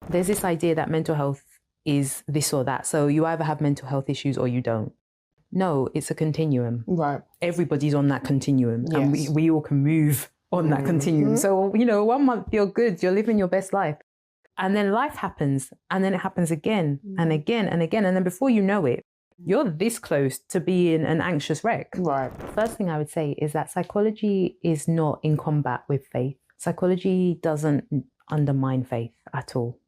There's this idea that mental health is this or that. So you either have mental health issues or you don't. No, it's a continuum. Right. Everybody's on that continuum. Yes. And we all can move on that continuum. So, 1 month you're good, you're living your best life. And then life happens, and then it happens again and again and again. And then before you know it, you're this close to being an anxious wreck. Right. First thing I would say is that psychology is not in combat with faith. Psychology doesn't undermine faith at all.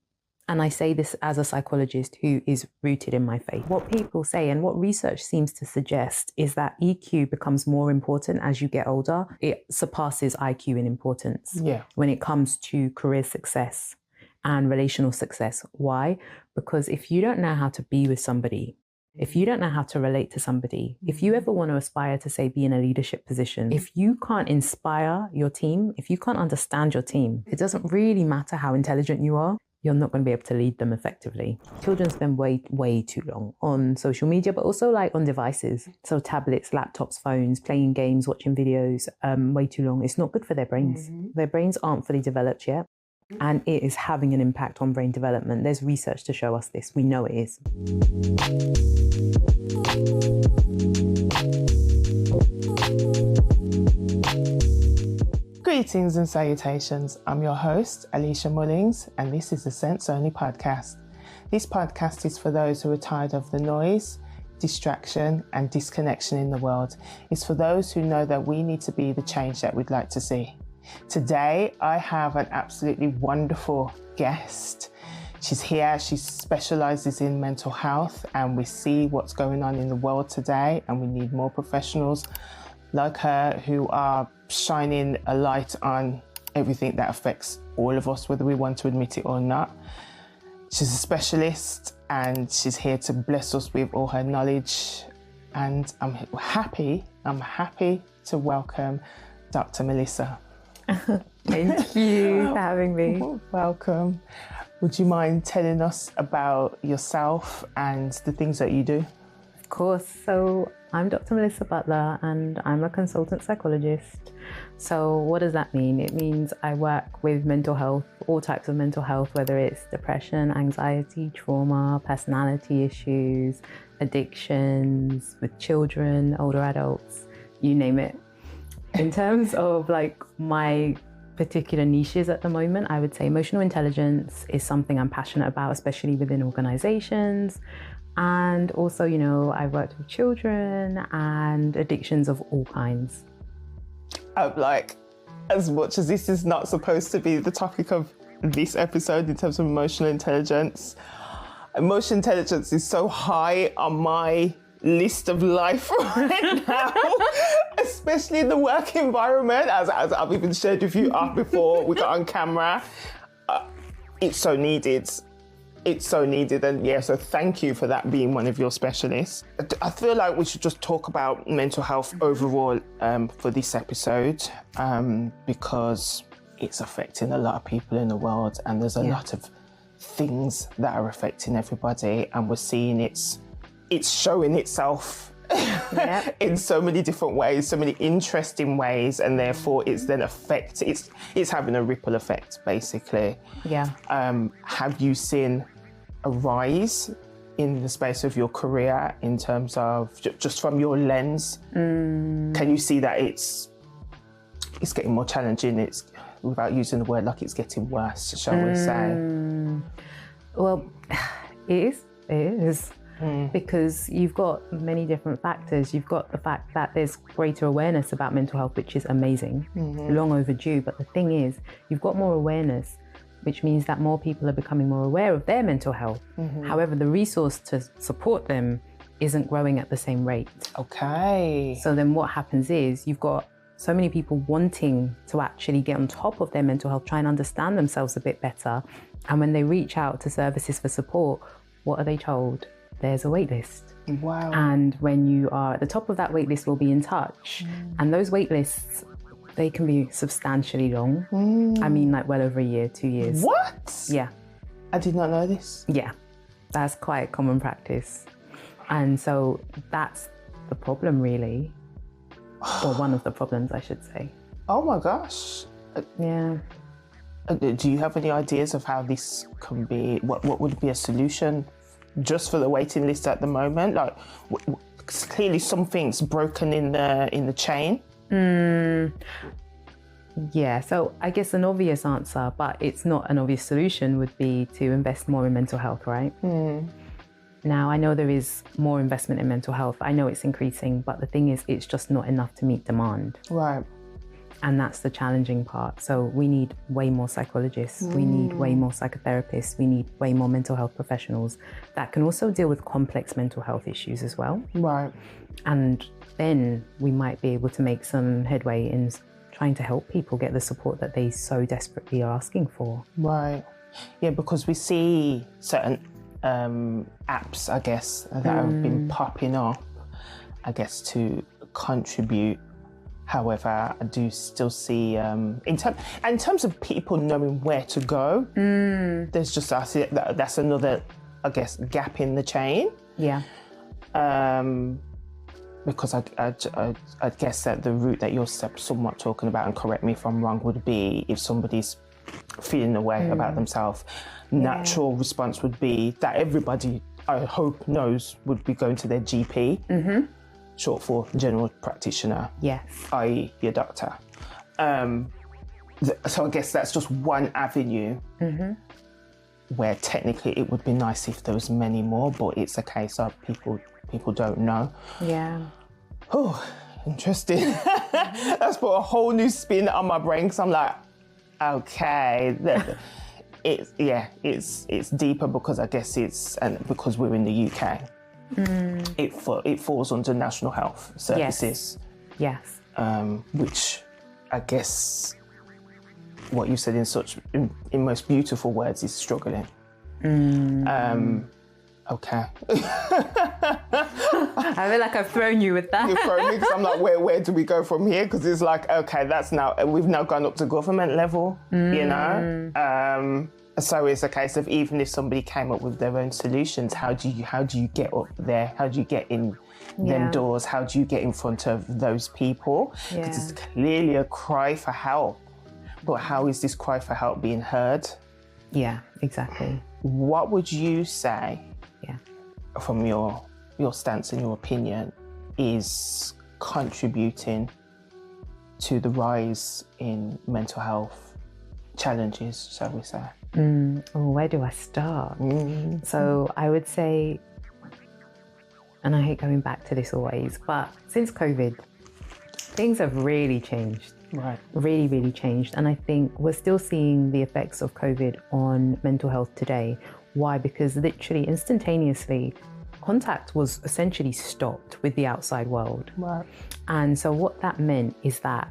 And I say this as a psychologist who is rooted in my faith. What people say and what research seems to suggest is that EQ becomes more important as you get older. It surpasses IQ in importance when it comes to career success and relational success. Why? Because if you don't know how to be with somebody, if you don't know how to relate to somebody, if you ever want to aspire to, say, be in a leadership position, if you can't inspire your team, if you can't understand your team, it doesn't really matter how intelligent you are, you're not going to be able to lead them effectively. Children spend way too long on social media, but also like on devices. So tablets, laptops, phones, playing games, watching videos, way too long. It's not good for their brains. Their brains aren't fully developed yet. And it is having an impact on brain development. There's research to show us this. We know it is. Greetings and salutations. I'm your host, Alicia Mullings, and this is the Sense Only podcast. This podcast is for those who are tired of the noise, distraction, and disconnection in the world. It's for those who know that we need to be the change that we'd like to see. Today, I have an absolutely wonderful guest. She's here, she specializes in mental health, and we see what's going on in the world today, and we need more professionals like her who are shining a light on everything that affects all of us, whether we want to admit it or not. She's a specialist and she's here to bless us with all her knowledge. And I'm happy to welcome Dr. Melissa. Thank you for having me. Welcome. Would you mind telling us about yourself and the things that you do? Of course. So I'm Dr. Melissa Butler and I'm a consultant psychologist. So what does that mean? It means I work with mental health, all types of mental health, whether it's depression, anxiety, trauma, personality issues, addictions, with children, older adults, you name it. In terms of like my particular niches at the moment, I would say emotional intelligence is something I'm passionate about, especially within organizations. And also, I've worked with children and addictions of all kinds. Like, as much as this is not supposed to be the topic of this episode in terms of emotional intelligence is so high on my list of life right now, especially in the work environment, as I've even shared with you before we got on camera. It's so needed. And yeah, so thank you for that being one of your specialists. I feel like we should just talk about mental health overall for this episode because it's affecting a lot of people in the world, and there's a lot of things that are affecting everybody, and we're seeing it's showing itself in so many different ways, so many interesting ways, and therefore it's then it's having a ripple effect basically. Have you seen a rise in the space of your career in terms of just from your lens? Can you see that it's getting more challenging? It's, without using the word, like it's getting worse, shall we say? Well, it is. Because you've got many different factors. You've got the fact that there's greater awareness about mental health, which is amazing, long overdue. But the thing is, you've got more awareness, which means that more people are becoming more aware of their mental health. However, the resource to support them isn't growing at the same rate. Okay. So then what happens is you've got so many people wanting to actually get on top of their mental health, try and understand themselves a bit better. And when they reach out to services for support, what are they told? There's a wait list. Wow. And when you are at the top of that wait list, we'll be in touch. And those wait lists, they can be substantially long. I mean, like well over a year, 2 years. What? Yeah. I did not know this. Yeah, that's quite common practice. And so that's the problem, really. Or one of the problems, I should say. Oh my gosh. Yeah. Do you have any ideas of how this can be? What would be a solution just for the waiting list at the moment? Like, clearly something's broken in the chain. Yeah, so I guess an obvious answer, but it's not an obvious solution, would be to invest more in mental health, right? Now, I know there is more investment in mental health. I know it's increasing, but the thing is, it's just not enough to meet demand. Right. And that's the challenging part. So we need way more psychologists. We need way more psychotherapists. We need way more mental health professionals that can also deal with complex mental health issues as well. Right. And then we might be able to make some headway in trying to help people get the support that they so desperately are asking for. Right. Yeah, because we see certain apps, I guess, that have been popping up, I guess, to contribute. However, I do still see, in terms of people knowing where to go, there's just, I see that's another, I guess, gap in the chain. Yeah. Because I guess that the route that you're somewhat talking about, and correct me if I'm wrong, would be if somebody's feeling a way about themselves, natural response would be that everybody, I hope, knows would be going to their GP, short for general practitioner, Yes. i.e. your doctor. So I guess that's just one avenue where technically it would be nice if there was many more, but it's a case of people don't know. Yeah. Oh, interesting. That's put a whole new spin on my brain, because I'm like, okay, it's deeper, because I guess and because we're in the UK, it falls under National Health Services. Yes. Which I guess what you said in most beautiful words is struggling. Okay. I feel like I've thrown you with that. You've thrown me, because I'm like, where do we go from here? Because it's like, okay, we've now gone up to government level, you know? So it's a case of, even if somebody came up with their own solutions, how do you get up there? How do you get in them doors? How do you get in front of those people? Because it's clearly a cry for help. But how is this cry for help being heard? Yeah, exactly. What would you say, from your stance and your opinion, is contributing to the rise in mental health challenges, shall we say? Where do I start? So I would say, and I hate going back to this always, but since COVID, things have really changed. Right. Really, really changed. And I think we're still seeing the effects of COVID on mental health today. Why? Because literally instantaneously, contact was essentially stopped with the outside world. Right. And so what that meant is that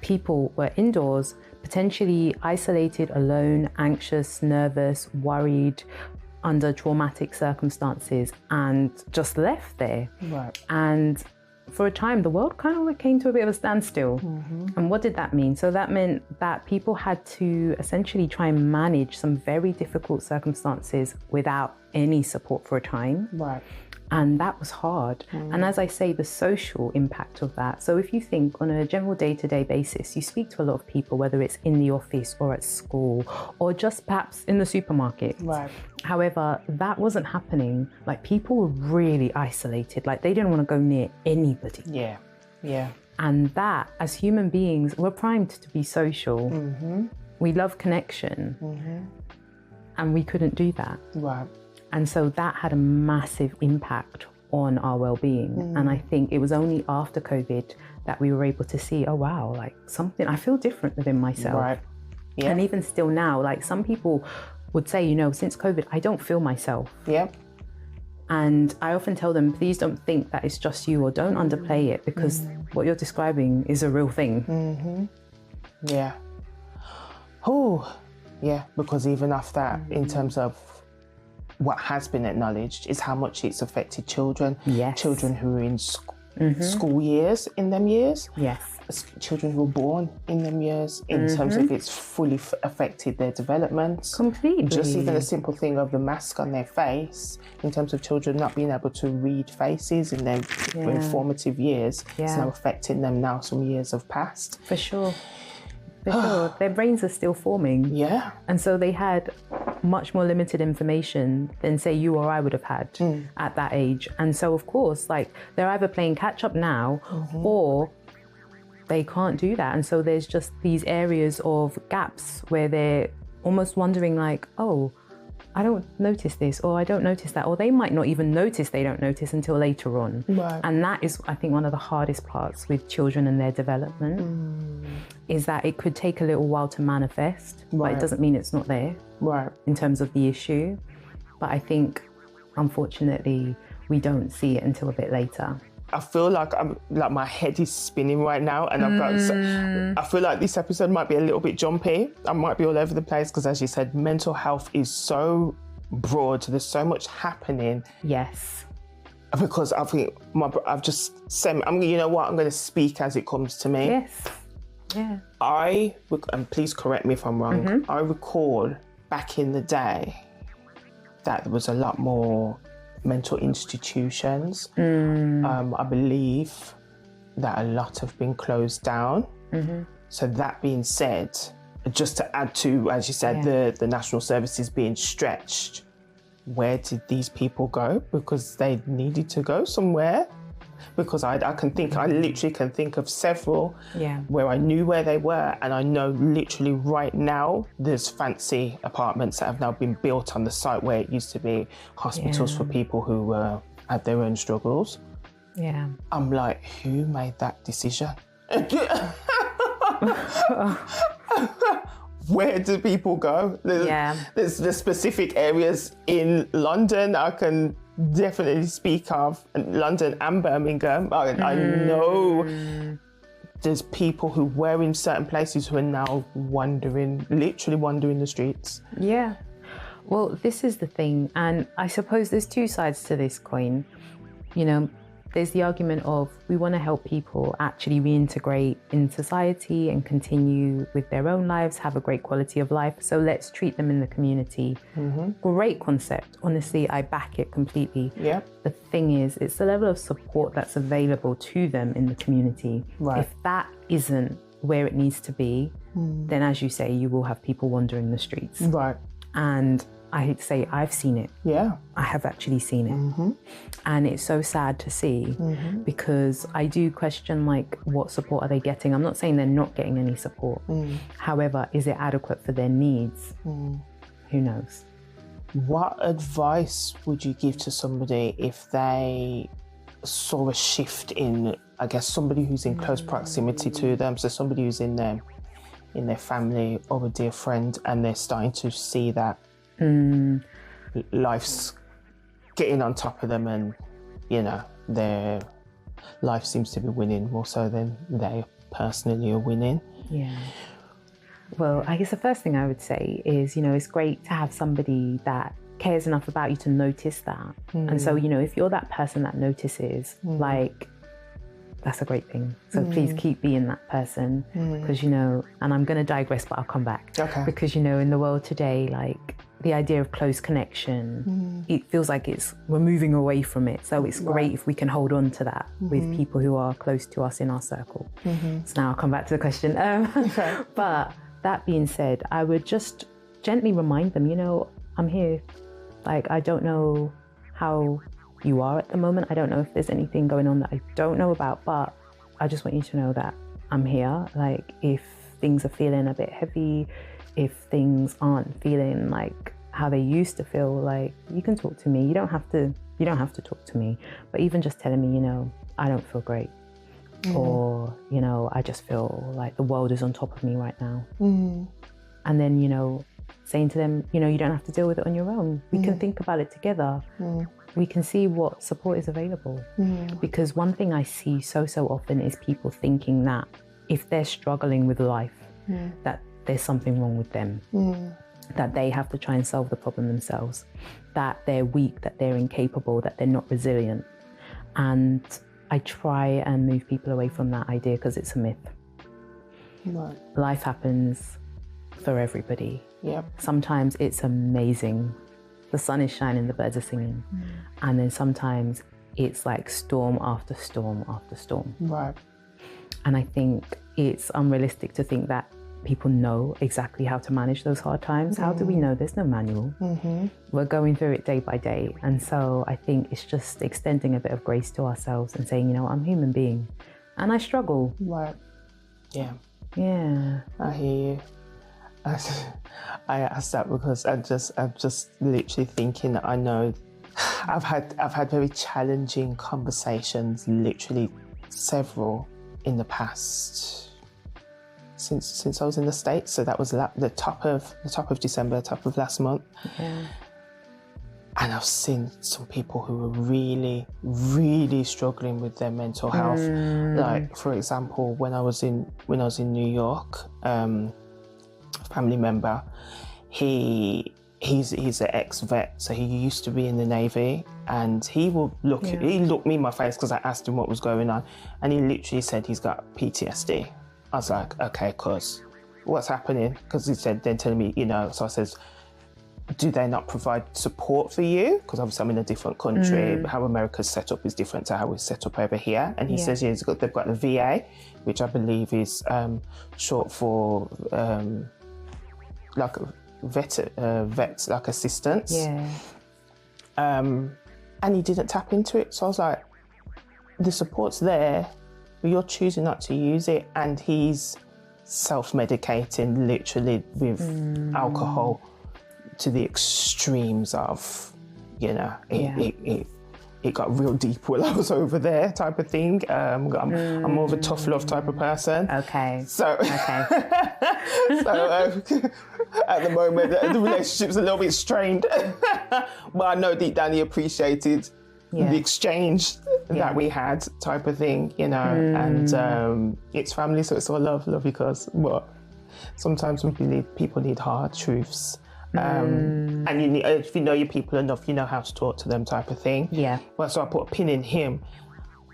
people were indoors, potentially isolated, alone, anxious, nervous, worried, under traumatic circumstances, and just left there. Right. And for a time, the world kind of came to a bit of a standstill. And what did that mean? So that meant that people had to essentially try and manage some very difficult circumstances without any support for a time. Right. And that was hard. And as I say, the social impact of that. So if you think on a general day-to-day basis, you speak to a lot of people, whether it's in the office or at school, or just perhaps in the supermarket. Right. However, that wasn't happening. Like, people were really isolated. Like, they didn't want to go near anybody. Yeah. Yeah. And that, as human beings, we're primed to be social. We love connection. And we couldn't do that. Right. And so that had a massive impact on our well-being. And I think it was only after COVID that we were able to see, oh wow, like something, I feel different within myself. Right. Yeah. And even still now, like some people would say, you know, since COVID, I don't feel myself. Yep. And I often tell them, please don't think that it's just you, or don't underplay it, because what you're describing is a real thing. Yeah. Oh, yeah, because even after that, in terms of what has been acknowledged, is how much it's affected children. Yes. Children who are in school years, in them years. Yes. Children who were born in them years, in terms of it's fully affected their development. Completely. Just even a simple thing of the mask on their face, in terms of children not being able to read faces in their formative years, it's now affecting them now, some years have passed. For sure. For sure. Their brains are still forming. Yeah. And so they had much more limited information than, say, you or I would have had at that age. And so, of course, like, they're either playing catch up now or they can't do that. And so there's just these areas of gaps where they're almost wondering, like, oh, I don't notice this, or I don't notice that, or they might not even notice they don't notice until later on. Right. And that is, I think, one of the hardest parts with children and their development is that it could take a little while to manifest, but it doesn't mean it's not there in terms of the issue. But I think, unfortunately, we don't see it until a bit later. I feel like my head is spinning right now, and I feel like this episode might be a little bit jumpy. I might be all over the place because, as you said, mental health is so broad. There's so much happening. Yes. Because I think I've just said, you know what? I'm going to speak as it comes to me. Yes. Yeah. And please correct me if I'm wrong. I recall back in the day that there was a lot more mental institutions. I believe that a lot have been closed down. So that being said, just to add to, as you said, the national services being stretched, where did these people go? Because they needed to go somewhere. Because I literally can think of several where I knew where they were, and I know literally right now there's fancy apartments that have now been built on the site where it used to be hospitals for people who had their own struggles. Yeah. I'm like, who made that decision? Where do people go? There's the specific areas in London I can definitely speak of, London and Birmingham. I know there's people who were in certain places who are now literally wandering the streets. Yeah. Well, this is the thing, and I suppose there's two sides to this coin. You know, there's the argument of we want to help people actually reintegrate in society and continue with their own lives, have a great quality of life. So let's treat them in the community. Great concept. Honestly, I back it completely. Yeah. The thing is, it's the level of support that's available to them in the community. Right. If that isn't where it needs to be, then as you say, you will have people wandering the streets. Right. And I hate to say, I've seen it. Yeah. I have actually seen it. And it's so sad to see because I do question, like, what support are they getting? I'm not saying they're not getting any support. However, is it adequate for their needs? Who knows? What advice would you give to somebody if they saw a shift in, I guess, somebody who's in close proximity to them? So somebody who's in their family or a dear friend, and they're starting to see that life's getting on top of them, and you know, their life seems to be winning more so than they personally are winning. Yeah. Well, I guess the first thing I would say is, you know, it's great to have somebody that cares enough about you to notice that. And so, you know, if you're that person that notices, like, that's a great thing. So please keep being that person, because, you know, and I'm going to digress, but I'll come back. Okay. Because, you know, in the world today, like, the idea of close connection, it feels like we're moving away from it. So it's great if we can hold on to that with people who are close to us in our circle. So now I'll come back to the question. But that being said, I would just gently remind them, you know, I'm here. Like, I don't know how you are at the moment. I don't know if there's anything going on that I don't know about, but I just want you to know that I'm here. Like, if things are feeling a bit heavy, if things aren't feeling like how they used to feel, like, you can talk to me. You don't have to talk to me, but even just telling me, you know, I don't feel great, or, you know, I just feel like the world is on top of me right now. And then, you know, saying to them, you know, you don't have to deal with it on your own. We can think about it together. We can see what support is available. Because one thing I see so often is people thinking that if they're struggling with life, that there's something wrong with them, that they have to try and solve the problem themselves, that they're weak, that they're incapable, that they're not resilient. And I try and move people away from that idea because it's a myth. Right. Life happens for everybody. Yep. Sometimes it's amazing. The sun is shining, the birds are singing. And then sometimes it's like storm after storm after storm. Right. And I think it's unrealistic to think that people know exactly how to manage those hard times. How do we know? There's no manual. We're going through it day by day. And so I think it's just extending a bit of grace to ourselves and saying, you know, I'm a human being and I struggle. Right. Yeah. Yeah. I hear you. I asked that because I'm just literally thinking that I know I've had very challenging conversations, literally several in the past since I was in the States. So that was the top of December, top of last month. Yeah. And I've seen some people who are really, really struggling with their mental health. Like, for example, when I was in New York, a family member, he's an ex-vet, so he used to be in the Navy, and he looked me in my face because I asked him what was going on, and he literally said he's got PTSD. I was like, okay, cuz what's happening? Because he said, then telling me, you know, so I says, do they not provide support for you? Because obviously I'm in a different country, but how America's set up is different to how we're set up over here. And he says, yeah, they've got the VA, which I believe is short for like vet like assistance. Yeah. And he didn't tap into it. So I was like, the support's there, but you're choosing not to use it. And he's self-medicating literally with alcohol to the extremes of, you know, it got real deep while I was over there type of thing. I'm more of a tough love type of person. Okay. So, so at the moment, the relationship's a little bit strained. But I know deep down he appreciated the exchange that we had type of thing, you know. And it's family, so it's all love because what? Sometimes people need hard truths. And you need, if you know your people enough, you know how to talk to them type of thing. Yeah. Well, so I put a pin in him.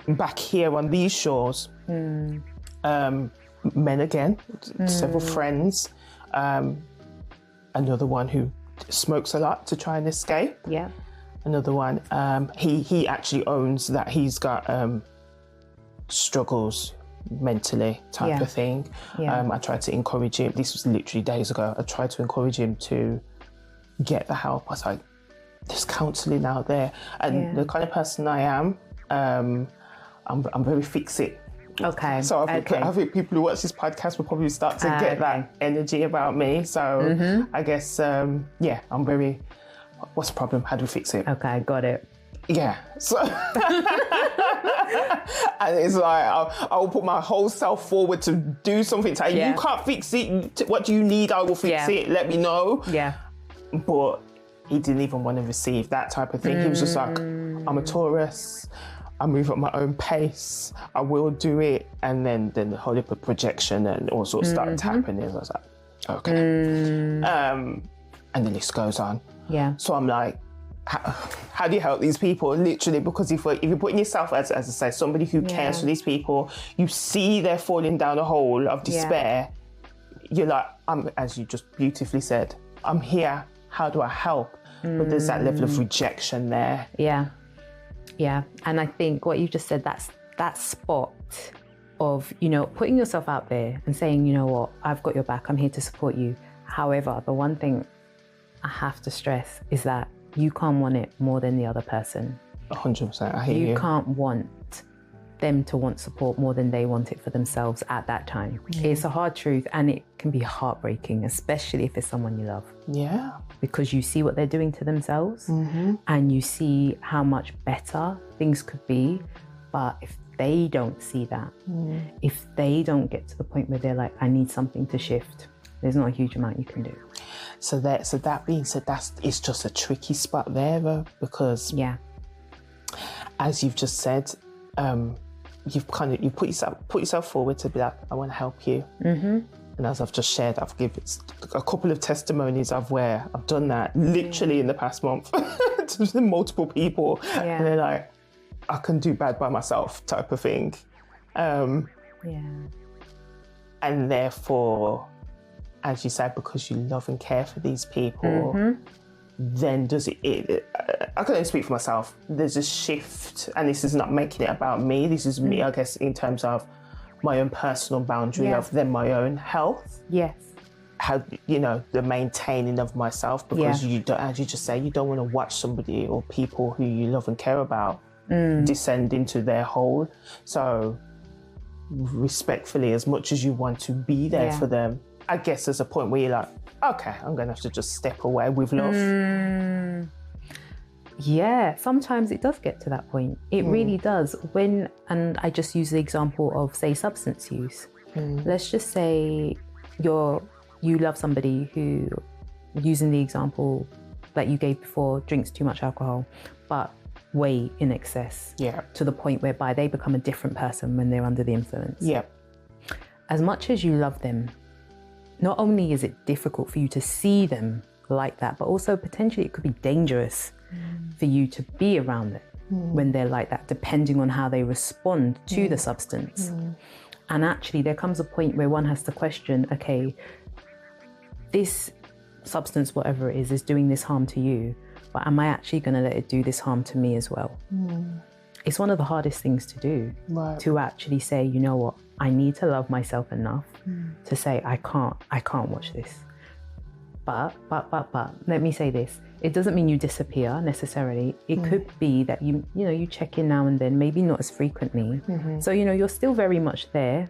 Back here on these shores, men again, several friends, another one who smokes a lot to try and escape. Yeah. Another one, he actually owns that he's got struggles mentally type of thing. Yeah. I tried to encourage him, this was literally days ago, I tried to encourage him to get the help. I was like, there's counselling out there. And the kind of person I am, I'm very fix-it. Okay. So I think people who watch this podcast will probably start to get that energy about me. So I guess, I'm very, what's the problem? How do we fix it? Okay, got it. Yeah. So and it's like I'll put my whole self forward to do something. Say, you can't fix it. What do you need? I will fix it. Let me know. Yeah. But he didn't even want to receive that type of thing. He was just like, I'm a Taurus. I move at my own pace. I will do it. And then the whole heap of projection and all sorts started happening. I was like, okay. And the list goes on. Yeah. So I'm like, how do you help these people? Literally, because if you're putting yourself as I say, somebody who cares for these people, you see they're falling down a hole of despair. You're like, as you just beautifully said, I'm here. How do I help? But there's that level of rejection there. Yeah. Yeah. And I think what you just said, that spot of, you know, putting yourself out there and saying, you know what, I've got your back. I'm here to support you. However, the one thing I have to stress is that you can't want it more than the other person. 100%, I hear you. You can't want them to want support more than they want it for themselves at that time. It's a hard truth, and it can be heartbreaking, especially if it's someone you love. Yeah. Because you see what they're doing to themselves and you see how much better things could be. But if they don't see that, if they don't get to the point where they're like, I need something to shift, there's not a huge amount you can do. So that being said, it's just a tricky spot there, though, because as you've just said, you put yourself forward to be like, I want to help you. And as I've just shared, I've given a couple of testimonies of where I've done that literally in the past month to multiple people, and they're like, I can do bad by myself type of thing. And therefore, as you said, because you love and care for these people, then does it I can only speak for myself. There's a shift, and this is not making it about me. This is me, I guess, in terms of my own personal boundary of then my own health. Yes. How, you know, the maintaining of myself, because you don't, as you just say, you don't want to watch somebody or people who you love and care about descend into their hole. So respectfully, as much as you want to be there for them, I guess there's a point where you're like, okay, I'm going to have to just step away with love. Yeah, sometimes it does get to that point. It really does. And I just use the example of, say, substance use. Let's just say you love somebody who, using the example that you gave before, drinks too much alcohol, but way in excess, to the point whereby they become a different person when they're under the influence. As much as you love them, not only is it difficult for you to see them like that, but also potentially it could be dangerous for you to be around them when they're like that, depending on how they respond to the substance. And actually there comes a point where one has to question, okay, this substance, whatever it is doing this harm to you, but am I actually going to let it do this harm to me as well? It's one of the hardest things to do, to actually say, you know what, I need to love myself enough to say, I can't watch this. But, let me say this. It doesn't mean you disappear necessarily. It could be that you check in now and then, maybe not as frequently. So, you're still very much there,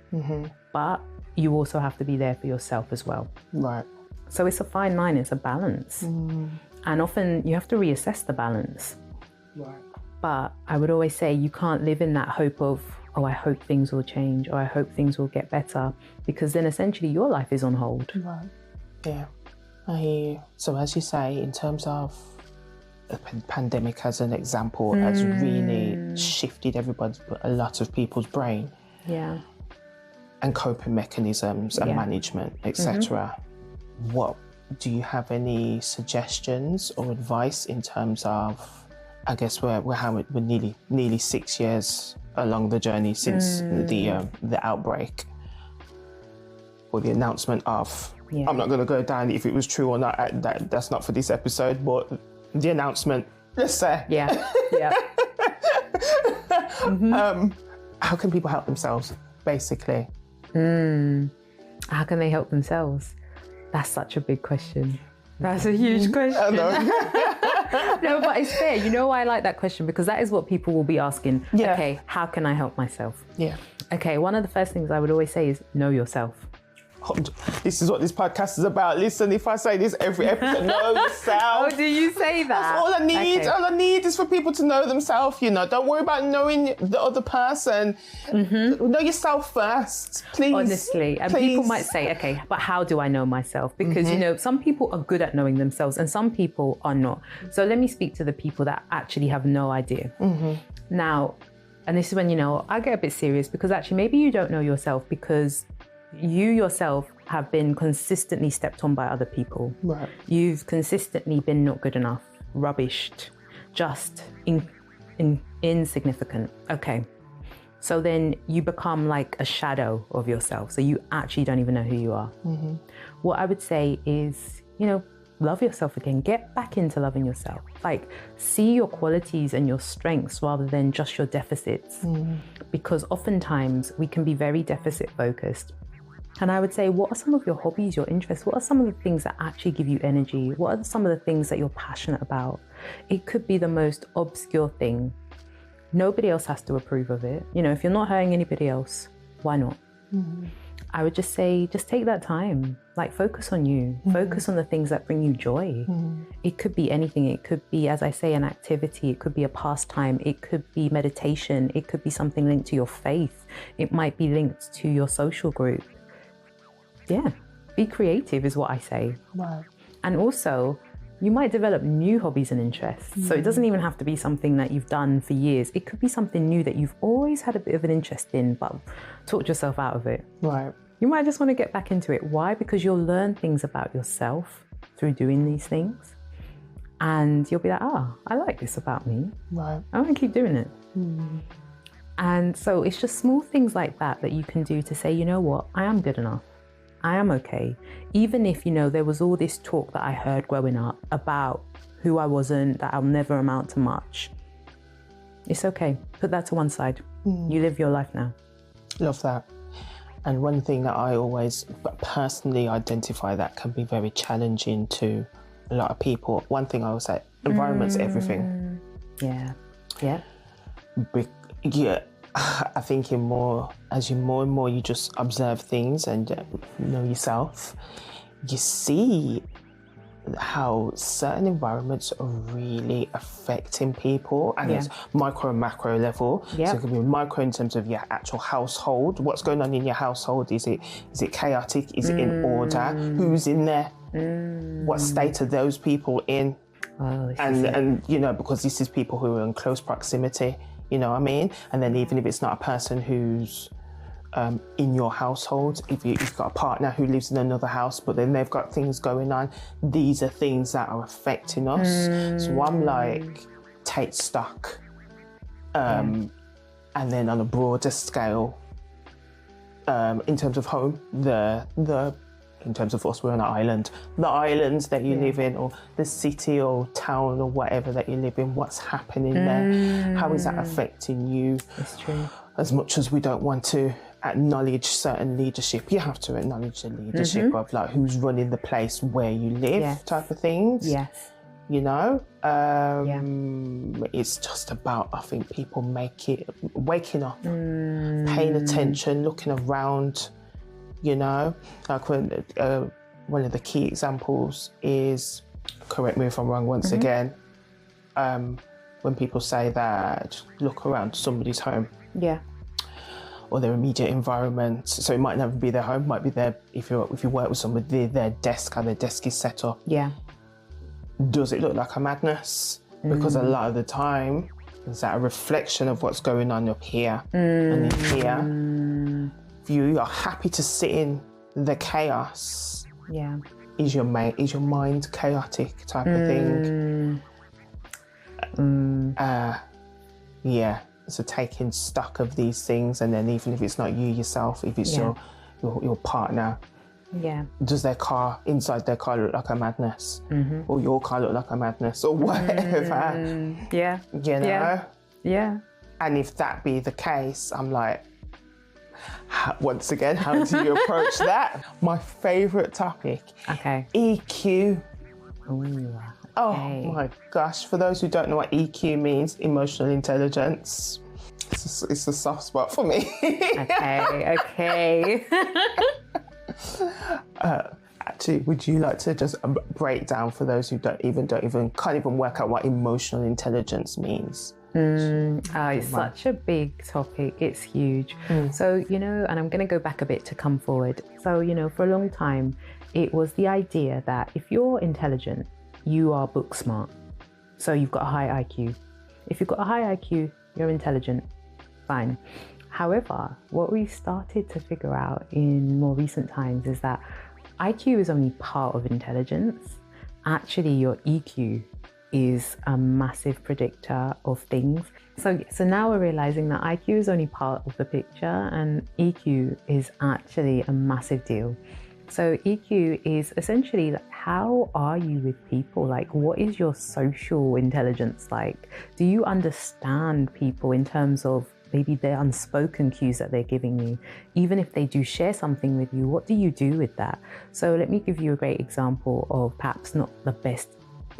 but you also have to be there for yourself as well. So it's a fine line, it's a balance. And often you have to reassess the balance. But I would always say you can't live in that hope of, oh, I hope things will change, or I hope things will get better, because then essentially your life is on hold. Yeah. I hear you. So as you say, in terms of the pandemic as an example, has really shifted a lot of people's brain. And coping mechanisms and management, etc. What do you have any suggestions or advice in terms of, I guess we're nearly 6 years along the journey since the outbreak or the announcement of, I'm not going to go down if it was true or not, that's not for this episode, but the announcement, let's say. How can people help themselves, basically? How can they help themselves? That's such a big question. That's a huge question. I know. No, but it's fair. You know why I like that question? Because that is what people will be asking. Okay, how can I help myself? Okay, one of the first things I would always say is know yourself. This is what this podcast is about. Listen, if I say this every episode, know yourself. Oh, do you say that? That's all I need. Okay. All I need is for people to know themselves, Don't worry about knowing the other person. Know yourself first, please. Honestly. And people might say, okay, but how do I know myself? Because, some people are good at knowing themselves and some people are not. So let me speak to the people that actually have no idea. Now, and this is when, I get a bit serious, because actually maybe you don't know yourself because you yourself have been consistently stepped on by other people. You've consistently been not good enough, rubbished, just insignificant. Okay. So then you become like a shadow of yourself. So you actually don't even know who you are. What I would say is, love yourself again. Get back into loving yourself. Like, see your qualities and your strengths rather than just your deficits. Because oftentimes we can be very deficit focused. And I would say, what are some of your hobbies, your interests? What are some of the things that actually give you energy? What are some of the things that you're passionate about? It could be the most obscure thing. Nobody else has to approve of it. If you're not hurting anybody else, why not? I would just say, just take that time, like focus on you, focus on the things that bring you joy. It could be anything. It could be, as I say, an activity. It could be a pastime. It could be meditation. It could be something linked to your faith. It might be linked to your social group. Be creative is what I say. And also, you might develop new hobbies and interests. So it doesn't even have to be something that you've done for years. It could be something new that you've always had a bit of an interest in, but talked yourself out of it. You might just want to get back into it. Why? Because you'll learn things about yourself through doing these things. And you'll be like, I like this about me. I want to keep doing it. And so it's just small things like that you can do to say, you know what, I am good enough. I am okay. Even if, there was all this talk that I heard growing up about who I wasn't, that I'll never amount to much. It's okay. Put that to one side. You live your life now. Love that. And one thing that I always personally identify that can be very challenging to a lot of people, one thing I would say, environment's everything. Yeah. Yeah. Yeah. I think as you more and more you just observe things and know yourself, you see how certain environments are really affecting people, and it's micro and macro level. So it can be micro in terms of your actual household. What's going on in your household? Is it chaotic? Is it in order? Who's in there? What state are those people in? And you know, because this is people who are in close proximity, you know what I mean? And then even if it's not a person who's in your household, if you've got a partner who lives in another house, but then they've got things going on, these are things that are affecting us. So I'm like, take stock. And then on a broader scale, in terms of home, in terms of us, we're on an island. The islands that you live in, or the city or town or whatever that you live in, what's happening there? How is that affecting you? It's true. As much as we don't want to acknowledge certain leadership, you have to acknowledge the leadership of like who's running the place where you live, type of things. Yes. You know, it's just about, I think, people waking up, paying attention, looking around. You know, like when one of the key examples is, correct me if I'm wrong once again, when people say that look around somebody's home. Yeah. Or their immediate environment. So it might never be their home, might be their, if you work with somebody, their desk, how their desk is set up. Yeah. Does it look like a madness? Because a lot of the time, is that a reflection of what's going on up here and in here? If you are happy to sit in the chaos, is your mind chaotic type of thing? So taking stock of these things, and then even if it's not you yourself, if it's your partner, does their car, inside their car, look like a madness? Or your car look like a madness, or whatever? You know? And if that be the case, I'm like, once again, how do you approach that? My favourite topic, EQ. Oh my gosh, for those who don't know what EQ means, emotional intelligence, it's a soft spot for me. Okay. Actually, would you like to just break down for those who can't even work out what emotional intelligence means? It's such a big topic. It's huge. So, you know, and I'm going to go back a bit to come forward. So, you know, for a long time, it was the idea that if you're intelligent, you are book smart. So you've got a high IQ. If you've got a high IQ, you're intelligent. Fine. However, what we started to figure out in more recent times is that IQ is only part of intelligence. Actually, your EQ is a massive predictor of things. So now we're realizing that IQ is only part of the picture and EQ is actually a massive deal. So EQ is essentially like, how are you with people? Like, what is your social intelligence like? Do you understand people in terms of maybe their unspoken cues that they're giving you? Even if they do share something with you, what do you do with that? So let me give you a great example of perhaps not the best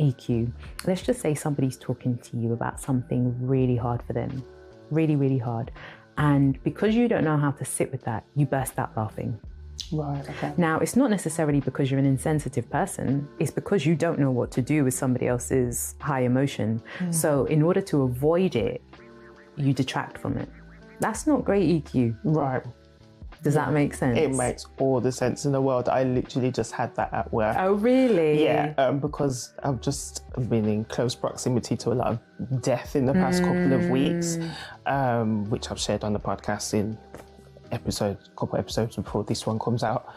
EQ. Let's just say somebody's talking to you about something really hard for them, really, really hard. And because you don't know how to sit with that, you burst out laughing. Right, okay. Now, it's not necessarily because you're an insensitive person, it's because you don't know what to do with somebody else's high emotion. So in order to avoid it, you detract from it. That's not great EQ. Right. Does that make sense? It makes all the sense in the world. I literally just had that at work. Oh, really? Yeah, because I've been in close proximity to a lot of death in the past couple of weeks, which I've shared on the podcast in couple episodes before this one comes out.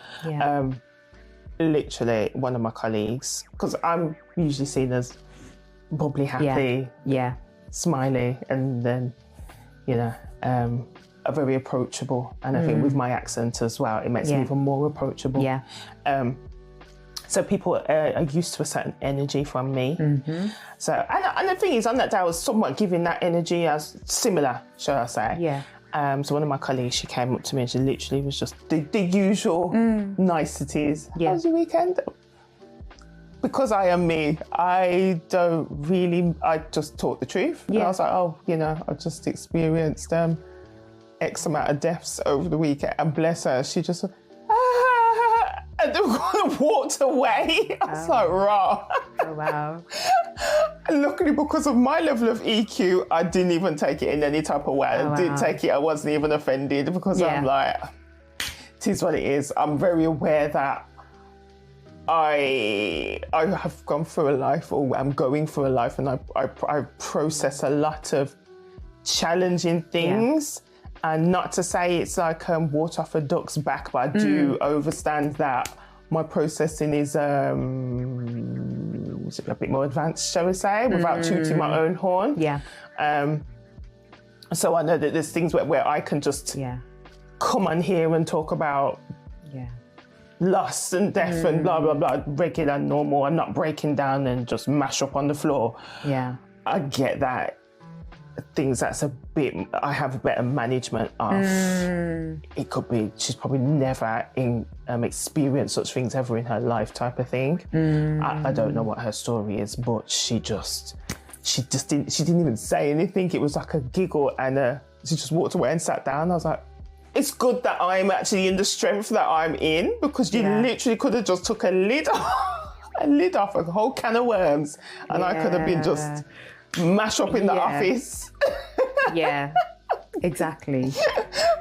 Literally, one of my colleagues, because I'm usually seen as bubbly, happy, smiley, and then, you know, are very approachable. And I think with my accent as well, it makes me even more approachable. So people are used to a certain energy from me. So, and the thing is, on that day, I was somewhat giving that energy as similar, shall I say. So one of my colleagues, she came up to me and she literally was just the usual niceties. Yeah. How was your weekend? Because I am me, I just talk the truth. Yeah. And I was like, oh, I just experienced X amount of deaths over the weekend. And bless her, she just, and then walked away. I was like, rah. Oh, wow. And luckily, because of my level of EQ, I didn't even take it in any type of way. I didn't take it, I wasn't even offended because I'm like, it is what it is. I'm very aware that I have gone through a life, or I'm going through a life, and I process a lot of challenging things. And not to say it's like water off a duck's back, but I do understand that my processing is a bit more advanced, shall we say, without tooting my own horn. Yeah. So I know that there's things where I can just come on here and talk about loss and death and blah, blah, blah, regular, normal. I'm not breaking down and just mash up on the floor. Yeah. I get that. Things that's I have a better management of. It could be she's probably never experienced such things ever in her life, type of thing. I don't know what her story is, but she didn't even say anything. It was like a giggle, and she just walked away and sat down. I was like, it's good that I'm actually in the strength that I'm in, because you literally could have just took a lid off a whole can of worms, and I could have been just mash up in the office. Yeah, exactly.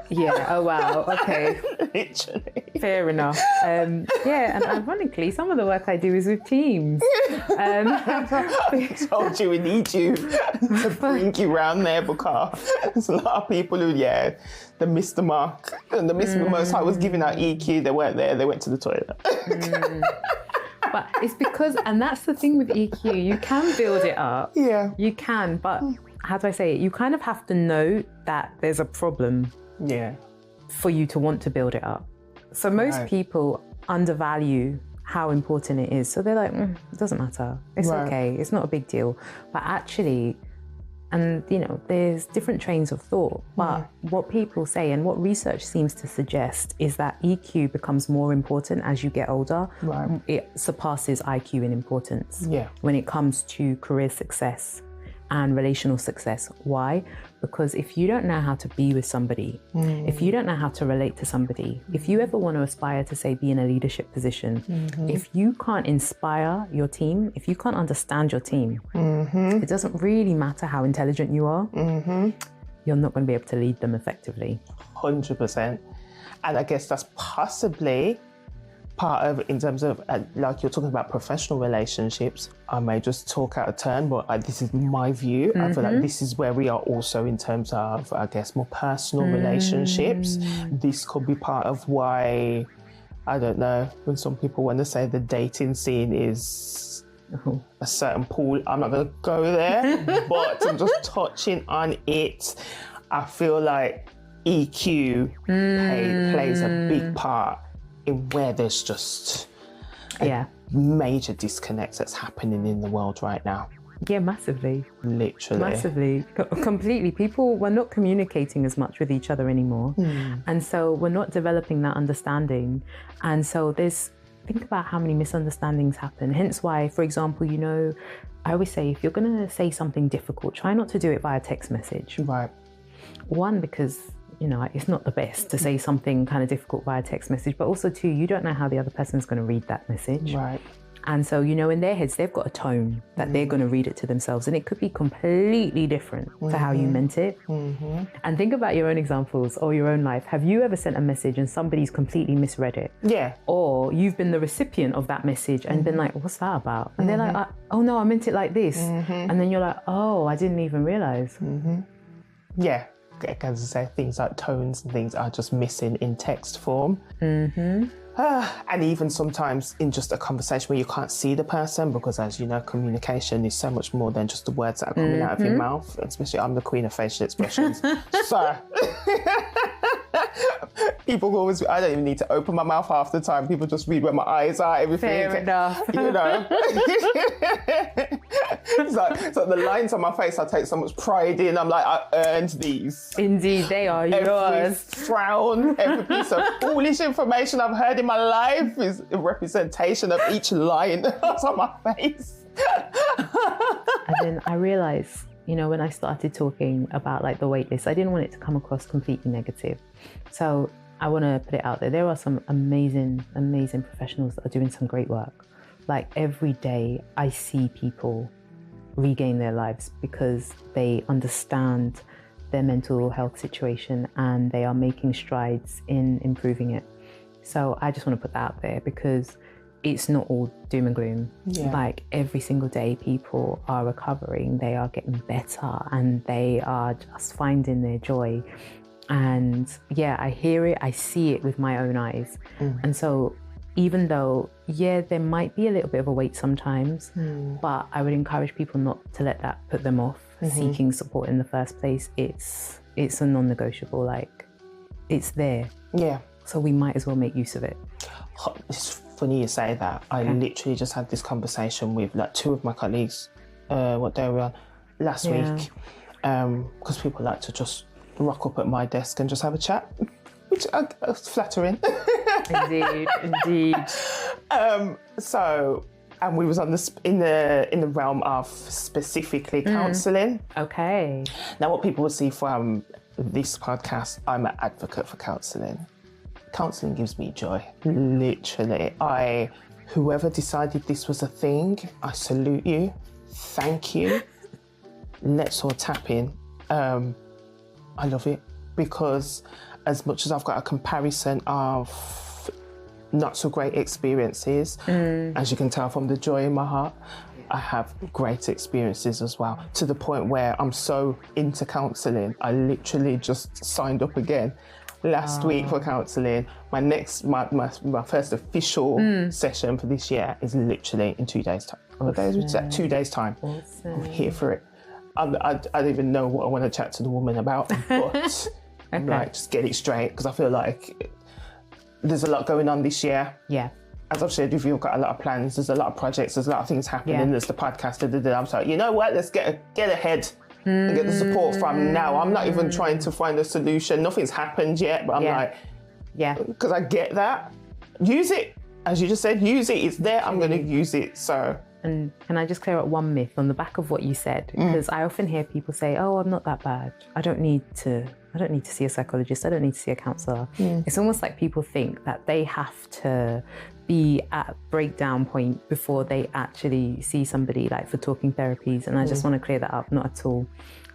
Yeah, oh wow, okay. Literally. Fair enough. And ironically, some of the work I do is with teams. I told you we need you to bring you around there, because there's a lot of people who, they missed the mark. And they missed the most. I was giving out EQ, they weren't there, they went to the toilet. But it's because, and that's the thing with EQ, you can build it up. Yeah. You can, but how do I say it? You kind of have to know that there's a problem for you to want to build it up. So most people undervalue how important it is. So they're like, it doesn't matter. It's okay. It's not a big deal. But actually, and there's different trains of thought, but what people say and what research seems to suggest is that EQ becomes more important as you get older. It surpasses IQ in importance when it comes to career success and relational success. Why? Because if you don't know how to be with somebody, if you don't know how to relate to somebody, if you ever want to aspire to, say, be in a leadership position, if you can't inspire your team, if you can't understand your team, it doesn't really matter how intelligent you are, you're not going to be able to lead them effectively. 100%. And I guess that's possibly part of, in terms of, like you're talking about professional relationships, I may just talk out of turn, but this is my view. I feel like this is where we are also in terms of, I guess, more personal relationships. This could be part of why, I don't know, when some people want to say the dating scene is a certain pool, I'm not going to go there, but I'm just touching on it. I feel like EQ plays a big part in where there's just a major disconnect that's happening in the world right now. Yeah, massively. Literally. Massively. Completely. People were not communicating as much with each other anymore. And so we're not developing that understanding. And so think about how many misunderstandings happen. Hence why, for example, I always say, if you're going to say something difficult, try not to do it via text message. Right. One, because it's not the best to say something kind of difficult via text message, but also two, you don't know how the other person's going to read that message. Right. And so, in their heads, they've got a tone that they're going to read it to themselves, and it could be completely different to how you meant it. And think about your own examples or your own life. Have you ever sent a message and somebody's completely misread it? Yeah. Or you've been the recipient of that message and been like, what's that about? And they're like, oh no, I meant it like this. And then you're like, oh, I didn't even realize. Yeah. As I say, things like tones and things are just missing in text form. And even sometimes in just a conversation where you can't see the person, because as you know, communication is so much more than just the words that are coming out of your mouth. Especially, I'm the queen of facial expressions. So People always, I don't even need to open my mouth half the time. People just read where my eyes are, everything. Fair enough. You know. It's like the lines on my face I take so much pride in. I'm like, I earned these. Indeed, they are Every yours. frown, every piece of foolish information I've heard in my life is a representation of each line that's on my face. And then I realized, you know, when I started talking about like the wait list, I didn't want it to come across completely negative. So I want to put it out there. There are some amazing, amazing professionals that are doing some great work. Like every day I see people regain their lives because they understand their mental health situation and they are making strides in improving it. So I just want to put that out there because it's not all doom and gloom. Yeah. Like every single day people are recovering, they are getting better and they are just finding their joy. And yeah, I hear it, I see it with my own eyes. And so even though, yeah, there might be a little bit of a wait sometimes, but I would encourage people not to let that put them off seeking support in the first place. It's a non-negotiable, like it's there. Yeah. So we might as well make use of it. It's funny you say that. I literally just had this conversation with like two of my colleagues, what day were we on? Last week. Because people like to just rock up at my desk and just have a chat, which is flattering. Indeed. So, and we was on in the realm of specifically counselling. Okay. Now, what people will see from this podcast, I'm an advocate for counselling. Counselling gives me joy, literally. Whoever decided this was a thing, I salute you. Thank you. Let's all tap in. I love it because as much as I've got a comparison of not so great experiences, as you can tell from the joy in my heart, I have great experiences as well, to the point where I'm so into counselling, I literally just signed up again last week for counselling. My first official session for this year is literally in 2 days' time. What days was that? 2 days' time. Awesome. I'm here for it. I don't even know what I want to chat to the woman about, but I'm like, just get it straight, because I feel like there's a lot going on this year. Yeah. As I've shared with you, I've got a lot of plans, there's a lot of projects, there's a lot of things happening, there's the podcast, I'm like, you know what, let's get ahead and get the support from now. I'm not even trying to find a solution, nothing's happened yet, but I'm like, because I get that. Use it, as you just said, use it, it's there, I'm going to use it, so. And can I just clear up one myth on the back of what you said? Because I often hear people say, oh, I'm not that bad. I don't need to see a psychologist. I don't need to see a counsellor. It's almost like people think that they have to be at breakdown point before they actually see somebody, like for talking therapies. And I just want to clear that up, not at all.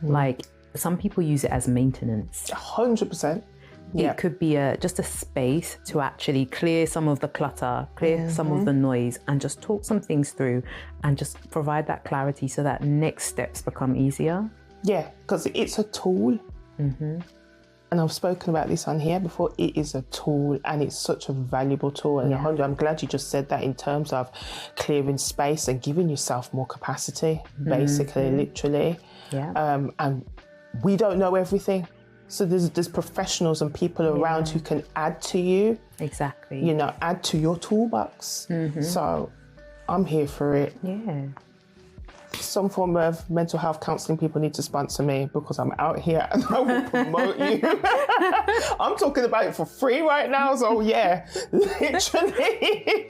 Like some people use it as maintenance. 100%. It could be just a space to actually clear some of the clutter, clear some of the noise, and just talk some things through and just provide that clarity so that next steps become easier. Yeah, because it's a tool. And I've spoken about this on here before. It is a tool, and it's such a valuable tool. And I'm glad you just said that in terms of clearing space and giving yourself more capacity, basically, literally. And we don't know everything. So there's professionals and people around who can add to you. Exactly. You know, add to your toolbox. So I'm here for it. Yeah. Some form of mental health counselling people need to sponsor me, because I'm out here and I will promote you. I'm talking about it for free right now. So yeah, literally.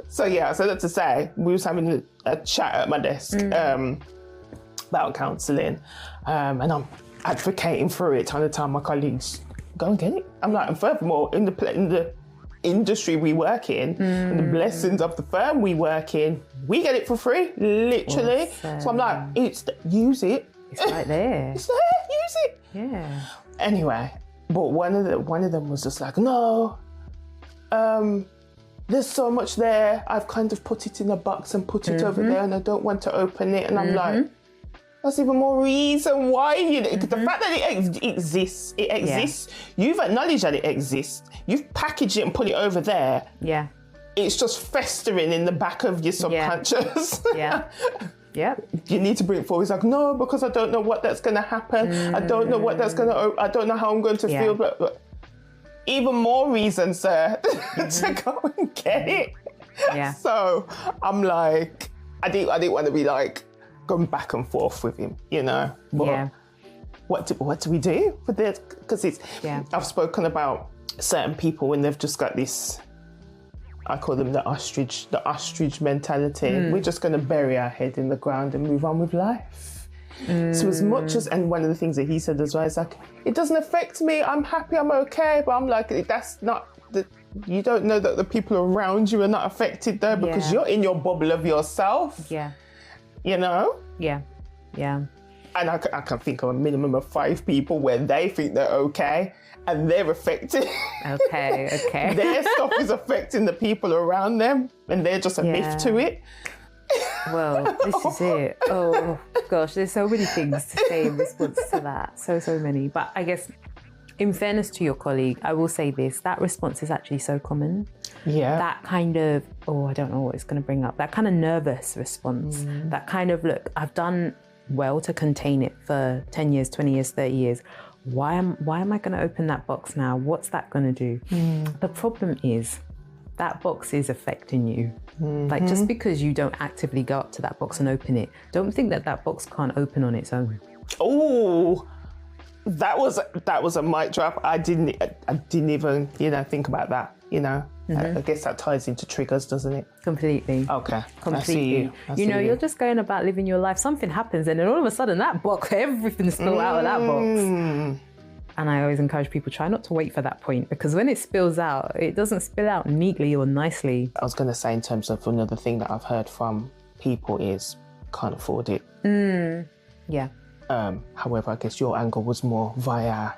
So that's to say, we was having a chat at my desk about counselling, and I'm advocating for it, trying to tell my colleagues, go and get it. I'm like, and furthermore, in the industry we work in, and the blessings of the firm we work in, we get it for free, literally. Awesome. So I'm like, use it. It's right there. It's there, use it. Yeah. Anyway, but one of them was just like, no, there's so much there. I've kind of put it in a box and put it over there, and I don't want to open it. And I'm like, that's even more reason why the fact that it exists. You've acknowledged that it exists. You've packaged it and put it over there. Yeah. It's just festering in the back of your subconscious. Yeah. You need to bring it forward. He's like, no, because I don't know what that's going to happen. I don't know what that's going to, I don't know how I'm going to feel. But even more reason, sir, to go and get it. Yeah. So I'm like, I didn't want to be like going back and forth with him, you know. But what do we do with this? Because I've spoken about certain people when they've just got this, I call them the ostrich mentality. We're just going to bury our head in the ground and move on with life. So as much as, and one of the things that he said as well is like, it doesn't affect me. I'm happy. I'm okay. But I'm like, that's not you don't know that the people around you are not affected though, because you're in your bubble of yourself. Yeah. You know? Yeah. Yeah. And I can think of a minimum of 5 people where they think they're okay and they're affected. Okay. Their stuff is affecting the people around them and they're just a myth to it. Well, this is it. Oh, gosh, there's so many things to say in response to that. So many. But I guess, in fairness to your colleague, I will say this, that response is actually so common. Yeah. That kind of, I don't know what it's going to bring up, that kind of nervous response, that kind of, look, I've done well to contain it for 10 years, 20 years, 30 years. Why am I going to open that box now? What's that going to do? The problem is that box is affecting you. Like, just because you don't actively go up to that box and open it, don't think that box can't open on its own. Oh, that was a mic drop. I didn't even, think about that, I guess that ties into triggers, doesn't it? Completely. Okay. Completely. I see you. You're just going about living your life. Something happens and then all of a sudden that box, everything's spilled out of that box. And I always encourage people, try not to wait for that point, because when it spills out, it doesn't spill out neatly or nicely. I was going to say, in terms of another thing that I've heard from people is, can't afford it. Yeah. However, I guess your angle was more via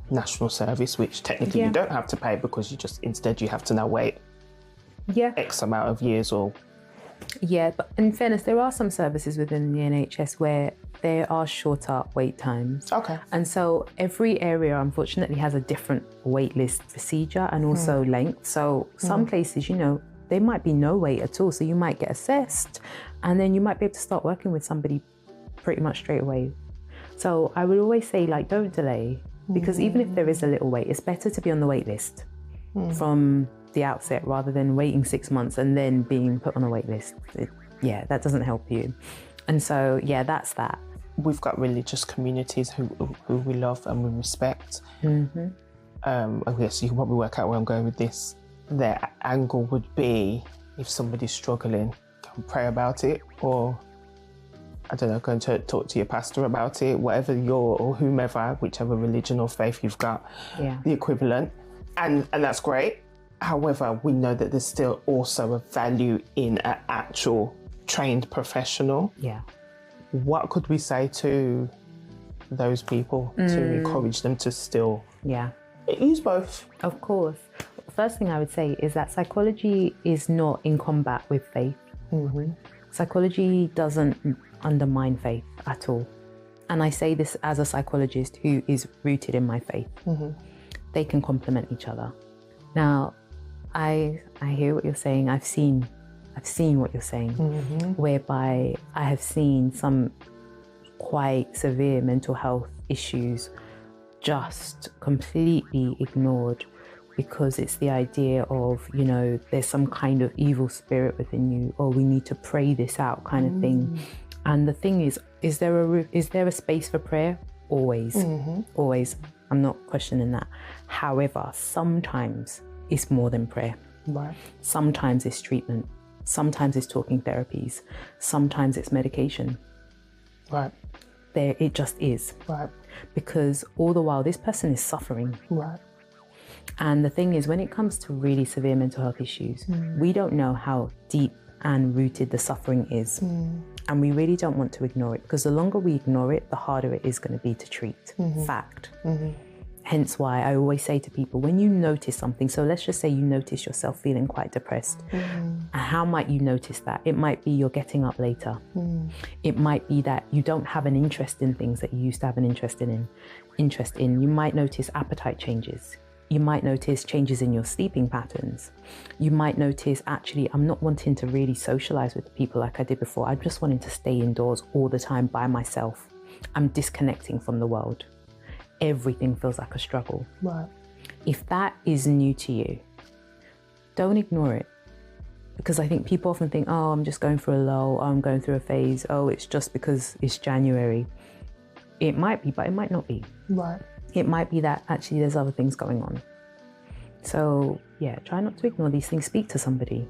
national service, which technically you don't have to pay, because instead you have to now wait X amount of years or... Yeah, but in fairness, there are some services within the NHS where there are shorter wait times. Okay. And so every area, unfortunately, has a different wait list procedure and also length. So some places, there might be no wait at all. So you might get assessed and then you might be able to start working with somebody pretty much straight away. So I would always say, don't delay, because even if there is a little wait, it's better to be on the wait list from the outset rather than waiting 6 months and then being put on a wait list. That doesn't help you. And so, that's that. We've got religious communities who we love and we respect. I guess you can probably work out where I'm going with this. Their angle would be, if somebody's struggling, go and pray about it, or I don't know, go and talk to your pastor about it, whatever or whomever, whichever religion or faith you've got, the equivalent. And that's great. However, we know that there's still also a value in an actual trained professional. Yeah. What could we say to those people to encourage them to still use both? Of course. First thing I would say is that psychology is not in combat with faith. Psychology doesn't undermine faith at all. And I say this as a psychologist who is rooted in my faith. They can complement each other. Now, I hear what you're saying. I've seen what you're saying, whereby I have seen some quite severe mental health issues just completely ignored, because it's the idea of, there's some kind of evil spirit within you, or we need to pray this out kind of thing. And the thing is there a space for prayer? Always. Always. I'm not questioning that. However, sometimes it's more than prayer. Right. Sometimes it's treatment. Sometimes it's talking therapies. Sometimes it's medication. Right. It just is. Right. Because all the while, this person is suffering. Right. And the thing is, when it comes to really severe mental health issues, we don't know how deep and rooted the suffering is. And we really don't want to ignore it, because the longer we ignore it, the harder it is going to be to treat. Fact. Hence why I always say to people, when you notice something, so let's just say you notice yourself feeling quite depressed. How might you notice that? It might be you're getting up later. It might be that you don't have an interest in things that you used to have an interest in. You might notice appetite changes. You might notice changes in your sleeping patterns. You might notice, actually, I'm not wanting to really socialize with people like I did before. I'm just wanting to stay indoors all the time by myself. I'm disconnecting from the world. Everything feels like a struggle. Right. If that is new to you, don't ignore it. Because I think people often think, oh, I'm just going through a lull, oh, I'm going through a phase, oh, it's just because it's January. It might be, but it might not be. Right. It might be that actually there's other things going on. So yeah, try not to ignore these things. Speak to somebody.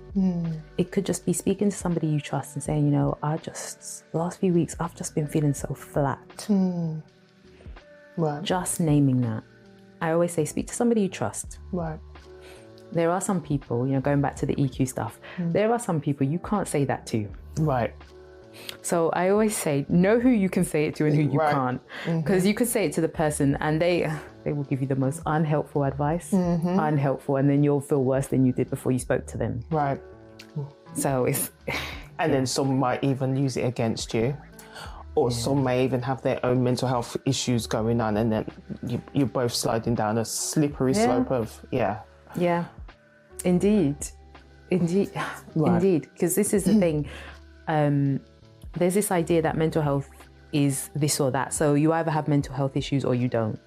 It could just be speaking to somebody you trust and saying, the last few weeks, I've just been feeling so flat. Right. Just naming that. I always say, speak to somebody you trust. Right. There are some people, going back to the EQ stuff, there are some people you can't say that to. Right. So I always say, know who you can say it to and who you can't. Because you could say it to the person and they will give you the most unhelpful advice, unhelpful, and then you'll feel worse than you did before you spoke to them. Right. So it's... And then some might even use it against you. Or some may even have their own mental health issues going on, and then you're both sliding down a slippery slope of, Yeah, indeed. Right. Indeed. Because this is the thing. There's this idea that mental health is this or that. So you either have mental health issues or you don't.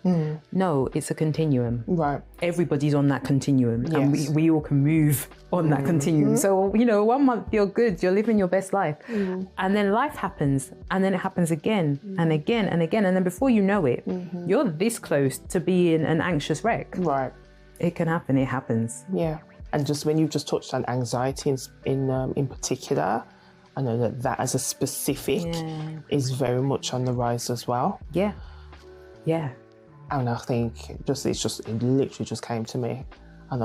No, it's a continuum. Right. Everybody's on that continuum. Yes. And we all can move on that continuum. So, 1 month you're good, you're living your best life. And then life happens. And then it happens again and again and again. And then before you know it, you're this close to being an anxious wreck. Right. It can happen, it happens. Yeah. And just when you've just touched on anxiety in particular, I know that as a specific is very much on the rise as well. Yeah. And I think it literally just came to me. I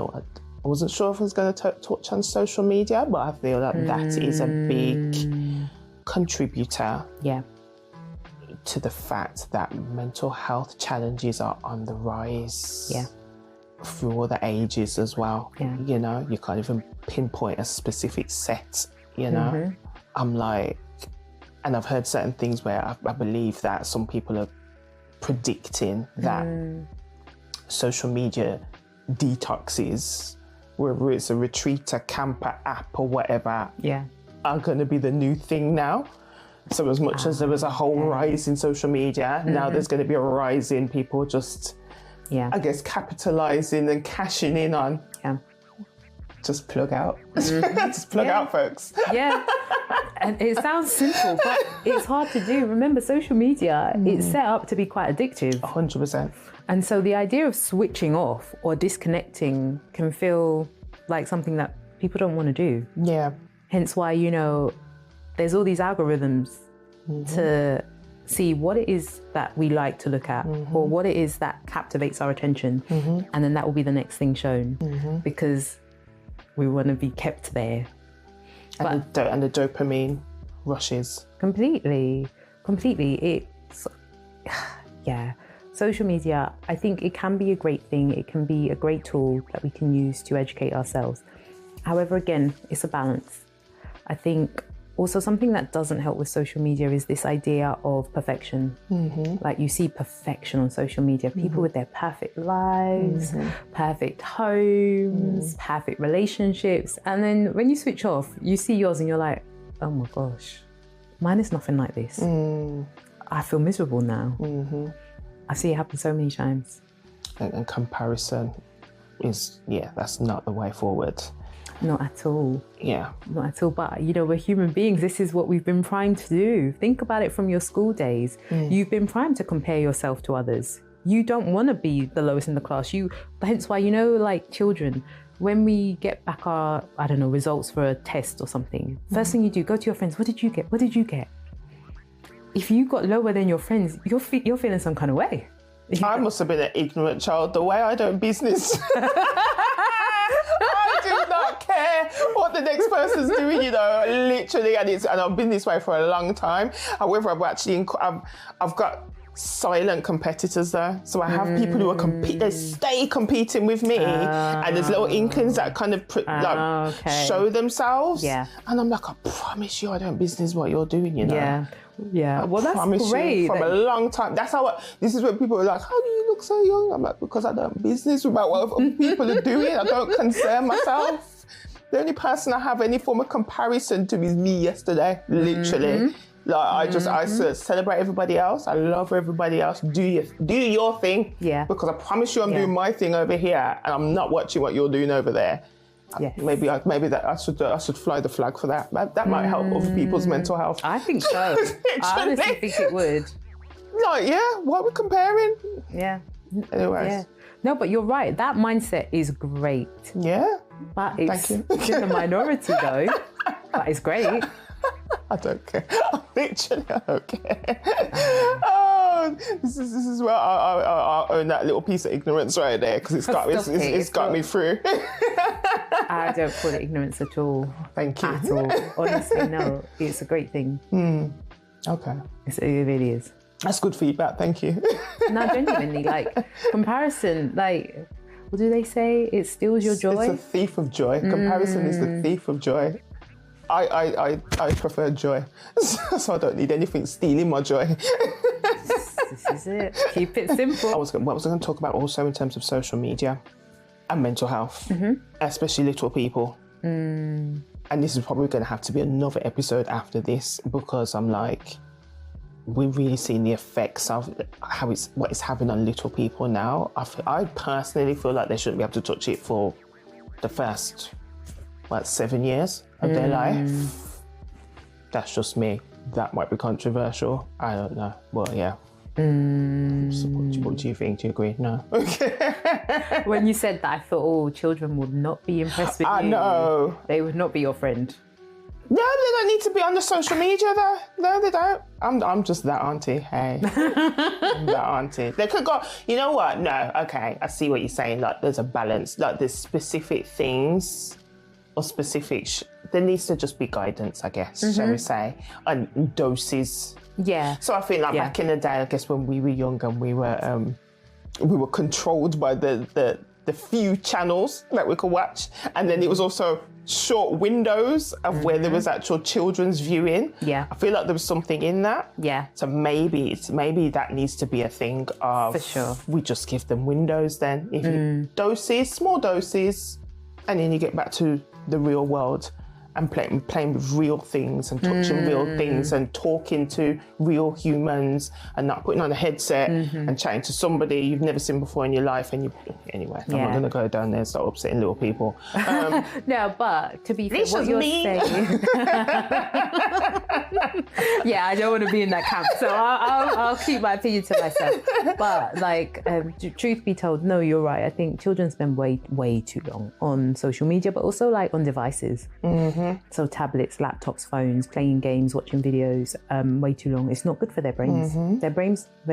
wasn't sure if I was going to touch on social media, but I feel that is a big contributor to the fact that mental health challenges are on the rise. Yeah. Through all the ages as well. Yeah. You can't even pinpoint a specific set, I'm like, and I've heard certain things where I believe that some people are predicting that social media detoxes, whether it's a retreater, camper app or whatever, are going to be the new thing now. So as much as there was a whole rise in social media, now there's going to be a rise in people just, I guess, capitalizing and cashing in on. Just plug out. Just plug out, folks. Yeah. And it sounds simple, but it's hard to do. Remember, social media, it's set up to be quite addictive. 100%. And so the idea of switching off or disconnecting can feel like something that people don't want to do. Yeah. Hence why, there's all these algorithms to see what it is that we like to look at or what it is that captivates our attention. And then that will be the next thing shown because we want to be kept there. And the dopamine rushes. Completely. It's, social media, I think it can be a great thing. It can be a great tool that we can use to educate ourselves. However, again, it's a balance. I think also something that doesn't help with social media is this idea of perfection. Like you see perfection on social media, people with their perfect lives, perfect homes, perfect relationships. And then when you switch off, you see yours and you're like, oh my gosh, mine is nothing like this. I feel miserable now. I see it happen so many times. And comparison is, that's not the way forward. Not at all. Yeah. Not at all. But, we're human beings. This is what we've been primed to do. Think about it from your school days. You've been primed to compare yourself to others. You don't want to be the lowest in the class. Hence why, like children, when we get back our, results for a test or something, first thing you do, go to your friends. What did you get? What did you get? If you got lower than your friends, you're feeling some kind of way. I must have been an ignorant child. The way I do business. I do not care what the next person's doing, literally, and I've been this way for a long time. However, I've got silent competitors there. So I have people who are they stay competing with me, and there's little inklings that kind of show themselves. Yeah. And I'm like, I promise you, I don't business what you're doing, you know. Yeah. Yeah. Well, that's great. From a long time. That's how. This is when people are like, "How do you look so young?" I'm like, because I don't business about what other people are doing. I don't concern myself. The only person I have any form of comparison to is me yesterday, literally. Like I celebrate everybody else. I love everybody else. Do your thing. Yeah. Because I promise you, I'm doing my thing over here, and I'm not watching what you're doing over there. Yes. Maybe I should fly the flag for that. That might help other people's mental health. I think so. I honestly think it would. Like, yeah, what we're comparing. Yeah. Anyways. Yeah. No, but you're right. That mindset is great. Yeah. But it's in the minority though. But it's great. I don't care. Literally, I don't care. Oh, this is where I own that little piece of ignorance right there, because it's got me through. I don't call it ignorance at all. Thank you. At all. Honestly, no. It's a great thing. Okay. It really is. That's good feedback. Thank you. No, genuinely, like comparison, like, what do they say? It steals your joy. It's a thief of joy. Comparison is the thief of joy. I prefer joy, so I don't need anything stealing my joy. This is it. Keep it simple. What I was going to talk about also in terms of social media and mental health, especially little people. And this is probably going to have to be another episode after this, because I'm like, we're really seeing the effects of what it's having on little people now. I personally feel like they shouldn't be able to touch it for the first 7 years of their life. That's just me. That might be controversial. I don't know. Well, yeah. What do you think? Do you agree? No. Okay. When you said that, I thought, children would not be impressed with you. I know. They would not be your friend. No, they don't need to be on the social media though. No, they don't. I'm just that auntie. Hey. I'm that auntie. They could go, you know what? No, okay. I see what you're saying. Like, there's a balance. Like, there's specific things or specific... there needs to just be guidance, I guess, shall we say, and doses. Yeah. So I think back in the day, I guess when we were young and we were controlled by the few channels that we could watch, and then it was also short windows of where there was actual children's viewing. Yeah. I feel like there was something in that. Yeah. So maybe that needs to be a thing of... For sure. We just give them windows then. If you doses, small doses, and then you get back to the real world and playing with real things and touching real things and talking to real humans and not putting on a headset and chatting to somebody you've never seen before in your life. And anyway, I'm not going to go down there and start upsetting little people. No, but to be fair, what you're saying... Yeah, I don't want to be in that camp, so I'll keep my opinion to myself. But truth be told, no, you're right. I think children spend way too long on social media, but also on devices. So tablets, laptops, phones, playing games, watching videos, way too long. It's not good for their brains. Their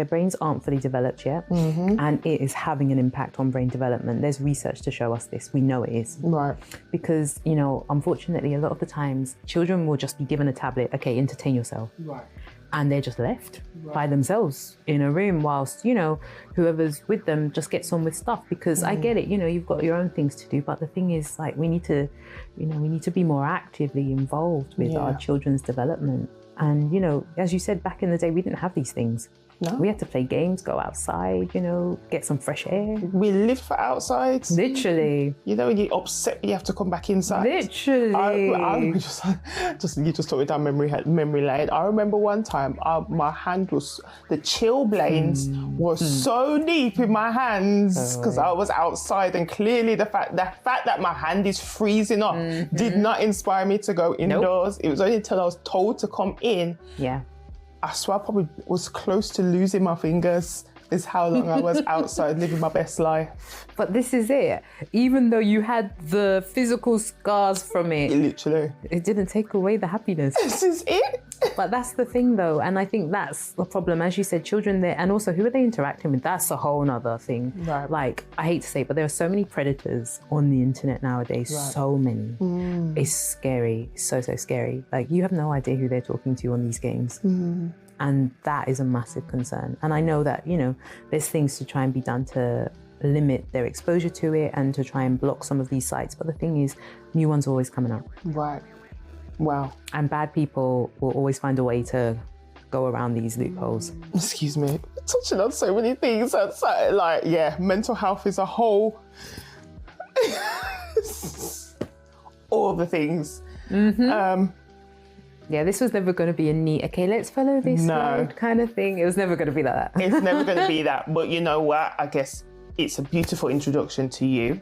brains aren't fully developed yet, and it is having an impact on brain development. There's research to show us this. We know it is. Right. Because, unfortunately, a lot of the times, children will just be given a tablet, okay, entertain yourself. Right. And they're just left by themselves in a room whilst, whoever's with them just gets on with stuff. Because I get it, you've got your own things to do. But the thing is, we need to be more actively involved with our children's development. And, as you said, back in the day, we didn't have these things. No. We had to play games, go outside, get some fresh air. We lived for outside. Literally. When you're upset, you have to come back inside. Literally. I you just took me down memory lane. I remember one time, my hand was, the chilblains were so deep in my hands because I was outside, and clearly the fact that my hand is freezing up did not inspire me to go indoors. Nope. It was only until I was told to come in. Yeah. I swear I probably was close to losing my fingers. Is how long I was outside living my best life. But this is it. Even though you had the physical scars from it, literally, it didn't take away the happiness. This is it. But that's the thing though, and I think that's the problem. As you said, children there, and also who are they interacting with? That's a whole nother thing. Right. I hate to say it, but there are so many predators on the internet nowadays. Right. So many. It's scary. So scary. You have no idea who they're talking to on these games. And that is a massive concern. And I know that, you know, there's things to try and be done to limit their exposure to it and to try and block some of these sites. But the thing is, new ones are always coming up. Right. Wow. And bad people will always find a way to go around these loopholes. Excuse me. Touching on so many things. That's like, yeah, mental health is a whole... all the things. Yeah, this was never going to be a neat, okay, let's follow this road kind of thing. It was never going to be like that. It's never going to be that. But you know what? I guess it's a beautiful introduction to you.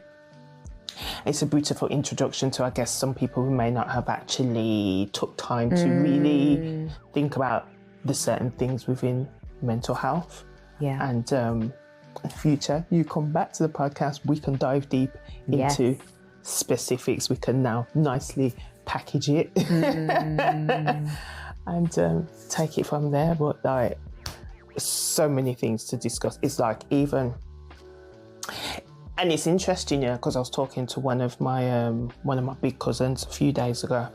It's a beautiful introduction to, I guess, some people who may not have actually took time to really think about the certain things within mental health. Yeah. And in the future, you come back to the podcast, we can dive deep into specifics. We can now nicely package it and take it from there. But like, so many things to discuss. It's like even, and it's interesting, yeah, because I was talking to one of my big cousins a few days ago,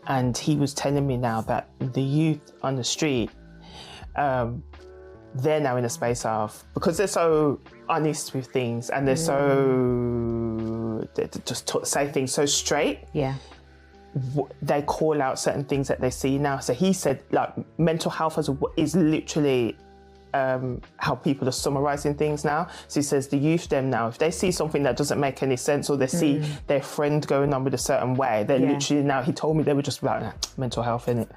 and he was telling me now that the youth on the street, they're now in a space of, because they're so honest with things and they're so, they just say things so straight. Yeah. They call out certain things that they see now. So he said, like, mental health is literally how people are summarising things now. So he says the youth them now, if they see something that doesn't make any sense or they see their friend going on with a certain way, they're literally now, he told me they were just like, mental health, innit?